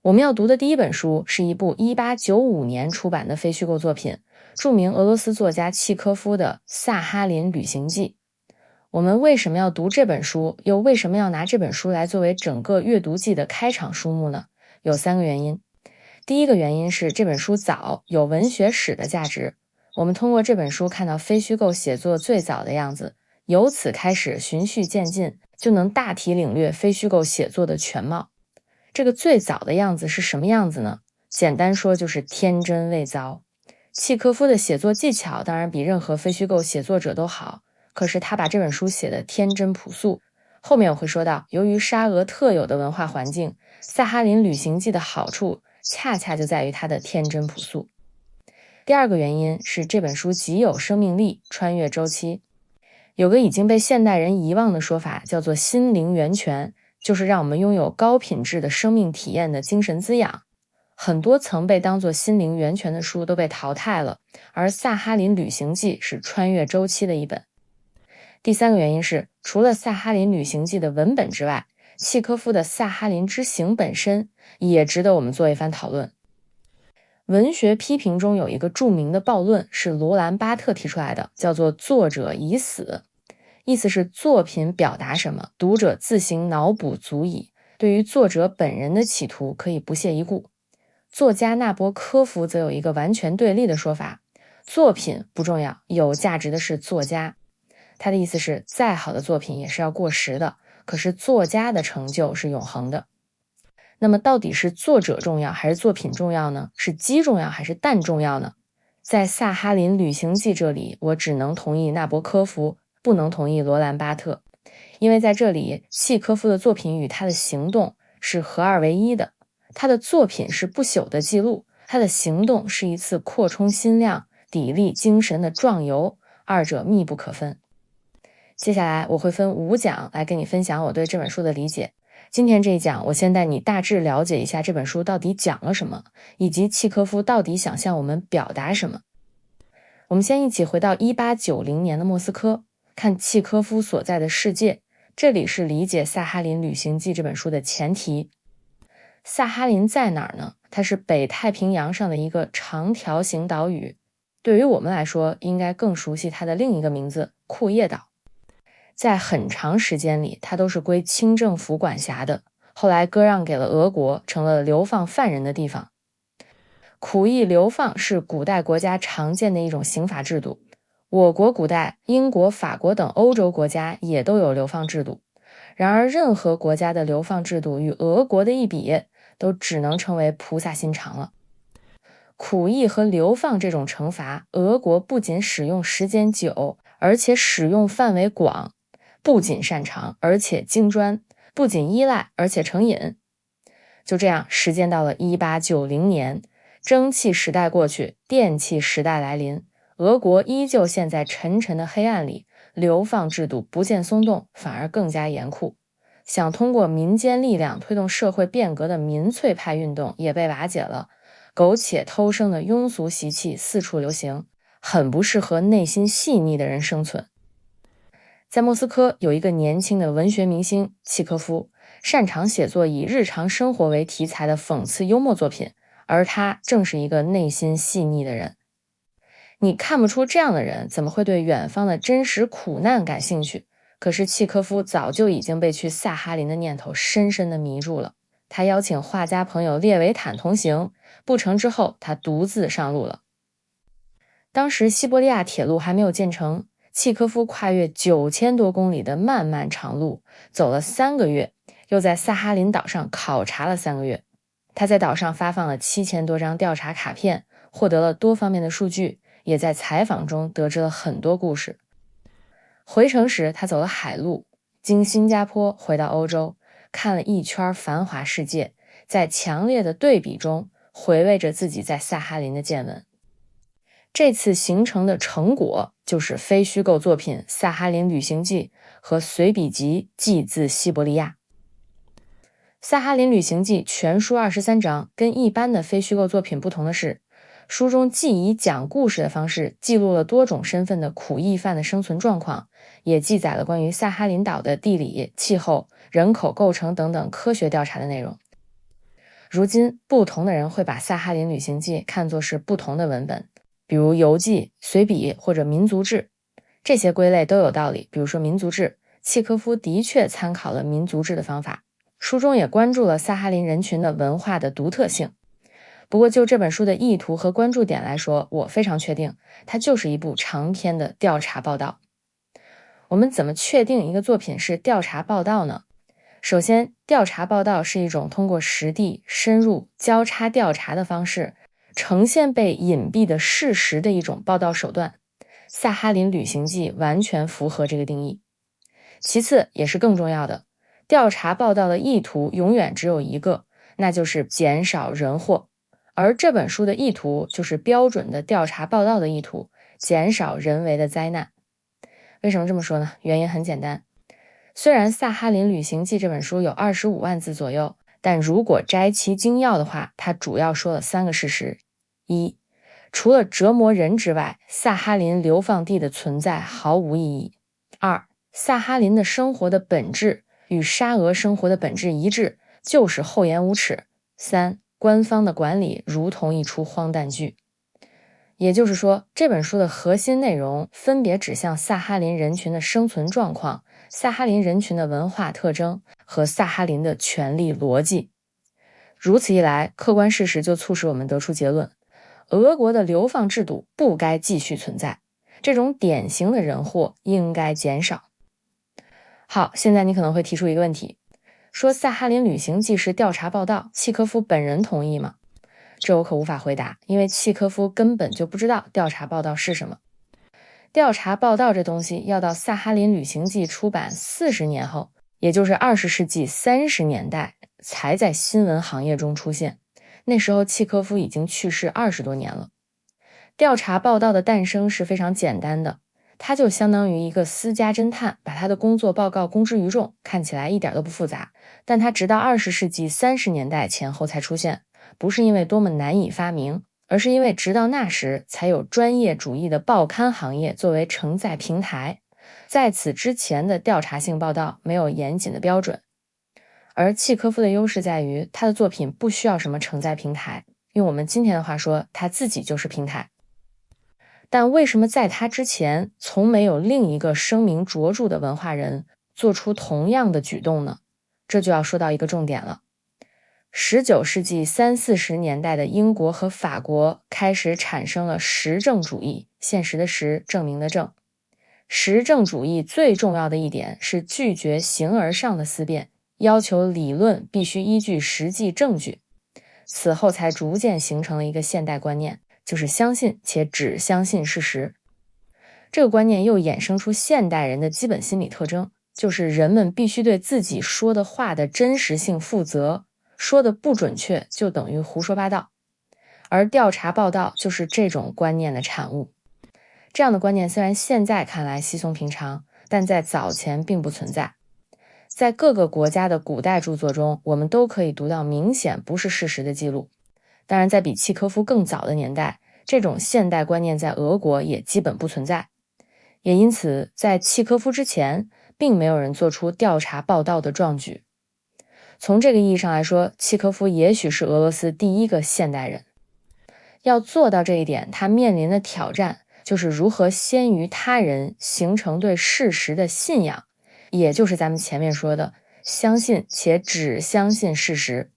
我们要读的第一本书是一部1895年出版的非虚构作品，著名俄罗斯作家契科夫的《萨哈林旅行记》。我们为什么要读这本书，又为什么要拿这本书来作为整个阅读季的开场书目呢？有3个原因。第一个原因是这本书早，有文学史的价值。我们通过这本书看到非虚构写作最早的样子，由此开始循序渐进，就能大体领略非虚构写作的全貌。这个最早的样子是什么样子呢？简单说就是天真未糟。契科夫的写作技巧当然比任何非虚构写作者都好，可是他把这本书写得天真朴素。后面我会说到，由于沙俄特有的文化环境，萨哈林旅行记的好处恰恰就在于它的天真朴素。第二个原因是这本书极有生命力，穿越周期。有个已经被现代人遗忘的说法，叫做心灵源泉，就是让我们拥有高品质的生命体验的精神滋养。很多曾被当作心灵源泉的书都被淘汰了，而萨哈林旅行记是穿越周期的一本。第三个原因是，除了萨哈林旅行记的文本之外，契科夫的萨哈林之行本身也值得我们做一番讨论。文学批评中有一个著名的暴论，是罗兰巴特提出来的，叫做作者已死。意思是作品表达什么，读者自行脑补足矣，对于作者本人的企图可以不屑一顾。作家纳博科夫则有一个完全对立的说法，作品不重要，有价值的是作家。他的意思是，再好的作品也是要过时的，可是作家的成就是永恒的。那么到底是作者重要还是作品重要呢？是鸡重要还是蛋重要呢？在萨哈林旅行记这里，我只能同意纳博科夫，不能同意罗兰巴特，因为在这里，契科夫的作品与他的行动是合二为一的。他的作品是不朽的记录，他的行动是一次扩充心量、砥砺精神的壮游，二者密不可分。接下来我会分5讲来跟你分享我对这本书的理解。今天这一讲，我先带你大致了解一下这本书到底讲了什么，以及契科夫到底想向我们表达什么。我们先一起回到1890年的莫斯科，看契科夫所在的世界，这里是理解《萨哈林旅行记》这本书的前提。萨哈林在哪儿呢？它是北太平洋上的一个长条形岛屿，对于我们来说，应该更熟悉它的另一个名字——库页岛。在很长时间里，它都是归清政府管辖的，后来割让给了俄国，成了流放犯人的地方。苦役流放是古代国家常见的一种刑法制度，我国古代英国、法国等欧洲国家也都有流放制度。然而任何国家的流放制度与俄国的一比，都只能称为菩萨心肠了。苦役和流放这种惩罚，俄国不仅使用时间久，而且使用范围广，不仅擅长，而且精专，不仅依赖，而且成瘾。就这样，时间到了1890年，蒸汽时代过去，电气时代来临，俄国依旧陷在沉沉的黑暗里，流放制度不见松动，反而更加严酷。想通过民间力量推动社会变革的民粹派运动也被瓦解了，苟且偷生的庸俗习气四处流行，很不适合内心细腻的人生存。在莫斯科有一个年轻的文学明星契科夫，擅长写作以日常生活为题材的讽刺幽默作品，而他正是一个内心细腻的人。你看不出这样的人怎么会对远方的真实苦难感兴趣？可是契科夫早就已经被去萨哈林的念头深深地迷住了。他邀请画家朋友列维坦同行，不成之后他独自上路了。当时西伯利亚铁路还没有建成，契科夫跨越9000多公里的漫漫长路，走了3个月，又在萨哈林岛上考察了3个月。他在岛上发放了7000多张调查卡片，获得了多方面的数据，也在采访中得知了很多故事。回程时，他走了海路，经新加坡回到欧洲，看了一圈繁华世界，在强烈的对比中回味着自己在萨哈林的见闻。这次行程的成果就是非虚构作品《萨哈林旅行记》和随笔集《记自西伯利亚》。萨哈林旅行记全书23章，跟一般的非虚构作品不同的是，书中既以讲故事的方式记录了多种身份的苦役犯的生存状况，也记载了关于萨哈林岛的地理、气候、人口构成等等科学调查的内容。如今不同的人会把《萨哈林旅行记》看作是不同的文本，比如游记、随笔或者民族志。这些归类都有道理，比如说民族志，契科夫的确参考了民族志的方法，书中也关注了萨哈林人群的文化的独特性。不过就这本书的意图和关注点来说，我非常确定，它就是一部长篇的调查报道。我们怎么确定一个作品是调查报道呢？首先，调查报道是一种通过实地、深入、交叉调查的方式，呈现被隐蔽的事实的一种报道手段。萨哈林旅行记完全符合这个定义。其次，也是更重要的，调查报道的意图永远只有一个，那就是减少人祸。而这本书的意图就是标准的调查报道的意图，减少人为的灾难。为什么这么说呢？原因很简单。虽然《萨哈林旅行记》这本书有25万字左右，但如果摘其精要的话，它主要说了3个事实。一，除了折磨人之外，萨哈林流放地的存在毫无意义。2，萨哈林的生活的本质与沙俄生活的本质一致，就是厚颜无耻。3，官方的管理如同一出荒诞剧。也就是说，这本书的核心内容分别指向萨哈林人群的生存状况、萨哈林人群的文化特征和萨哈林的权力逻辑。如此一来，客观事实就促使我们得出结论：俄国的流放制度不该继续存在，这种典型的人祸应该减少。好，现在你可能会提出一个问题，说萨哈林旅行记是调查报道，契科夫本人同意吗？这我可无法回答，因为契科夫根本就不知道调查报道是什么。调查报道这东西要到萨哈林旅行记出版40年后，也就是20世纪30年代才在新闻行业中出现。那时候契科夫已经去世20多年了。调查报道的诞生是非常简单的，它就相当于一个私家侦探把他的工作报告公之于众，看起来一点都不复杂。但它直到20世纪30年代前后才出现，不是因为多么难以发明，而是因为直到那时才有专业主义的报刊行业作为承载平台。在此之前的调查性报道没有严谨的标准。而契科夫的优势在于他的作品不需要什么承载平台，用我们今天的话说，他自己就是平台。但为什么在他之前从没有另一个声名卓著的文化人做出同样的举动呢？这就要说到一个重点了。19世纪30、40年代的英国和法国开始产生了实证主义，现实的实，证明的证。实证主义最重要的一点是拒绝形而上的思辨，要求理论必须依据实际证据。此后才逐渐形成了一个现代观念，就是相信且只相信事实。这个观念又衍生出现代人的基本心理特征，就是人们必须对自己说的话的真实性负责，说的不准确就等于胡说八道。而调查报道就是这种观念的产物。这样的观念虽然现在看来稀松平常，但在早前并不存在。在各个国家的古代著作中，我们都可以读到明显不是事实的记录。当然，在比契科夫更早的年代，这种现代观念在俄国也基本不存在。也因此，在契科夫之前，并没有人做出调查报道的壮举。从这个意义上来说，契科夫也许是俄罗斯第一个现代人。要做到这一点，他面临的挑战就是如何先于他人形成对事实的信仰，也就是咱们前面说的相信且只相信事实。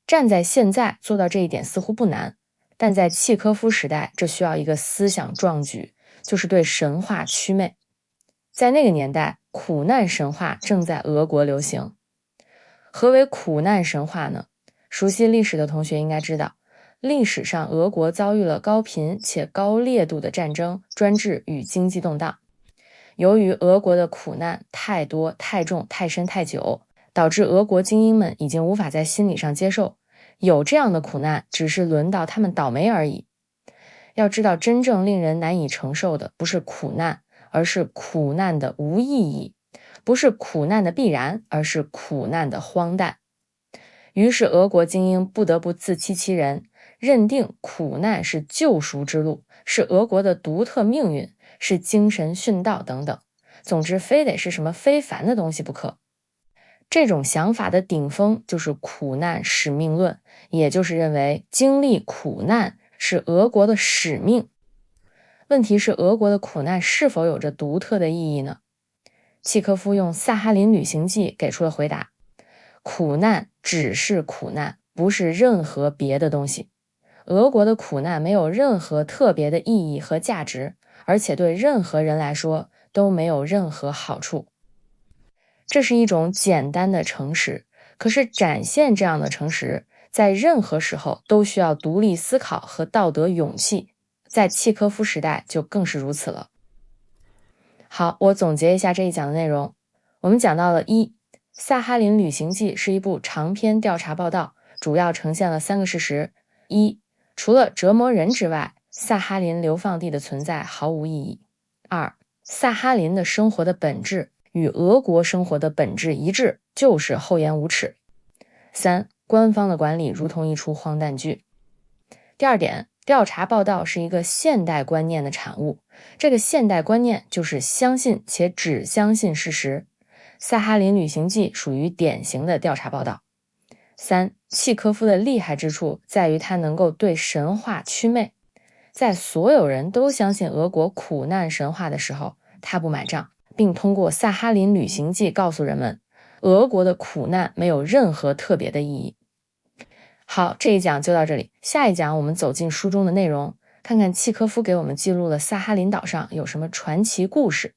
站在现在做到这一点似乎不难，但在契科夫时代，这需要一个思想壮举，就是对神话祛魅。在那个年代，苦难神话正在俄国流行。何为苦难神话呢？熟悉历史的同学应该知道，历史上俄国遭遇了高频且高烈度的战争、专制与经济动荡。由于俄国的苦难太多、太重、太深、太久，导致俄国精英们已经无法在心理上接受，有这样的苦难只是轮到他们倒霉而已。要知道，真正令人难以承受的不是苦难，而是苦难的无意义；不是苦难的必然，而是苦难的荒诞。于是俄国精英不得不自欺欺人，认定苦难是救赎之路，是俄国的独特命运，是精神殉道等等。总之非得是什么非凡的东西不可。这种想法的顶峰就是苦难使命论，也就是认为经历苦难是俄国的使命。问题是俄国的苦难是否有着独特的意义呢？契科夫用《萨哈林旅行记》给出了回答：苦难只是苦难，不是任何别的东西。俄国的苦难没有任何特别的意义和价值，而且对任何人来说都没有任何好处。这是一种简单的诚实，可是展现这样的诚实，在任何时候都需要独立思考和道德勇气，在契科夫时代就更是如此了。好，我总结一下这一讲的内容。我们讲到了一，萨哈林旅行记是一部长篇调查报道，主要呈现了3个事实。一，除了折磨人之外，萨哈林流放地的存在毫无意义。二，萨哈林的生活的本质与俄国生活的本质一致，就是厚颜无耻。三，官方的管理如同一出荒诞剧。第二点，调查报道是一个现代观念的产物，这个现代观念就是相信且只相信事实。萨哈林旅行记属于典型的调查报道。三，契科夫的厉害之处在于他能够对神话祛魅，在所有人都相信俄国苦难神话的时候，他不买账，并通过萨哈林旅行记告诉人们，俄国的苦难没有任何特别的意义。好，这一讲就到这里，下一讲我们走进书中的内容，看看契科夫给我们记录了萨哈林岛上有什么传奇故事。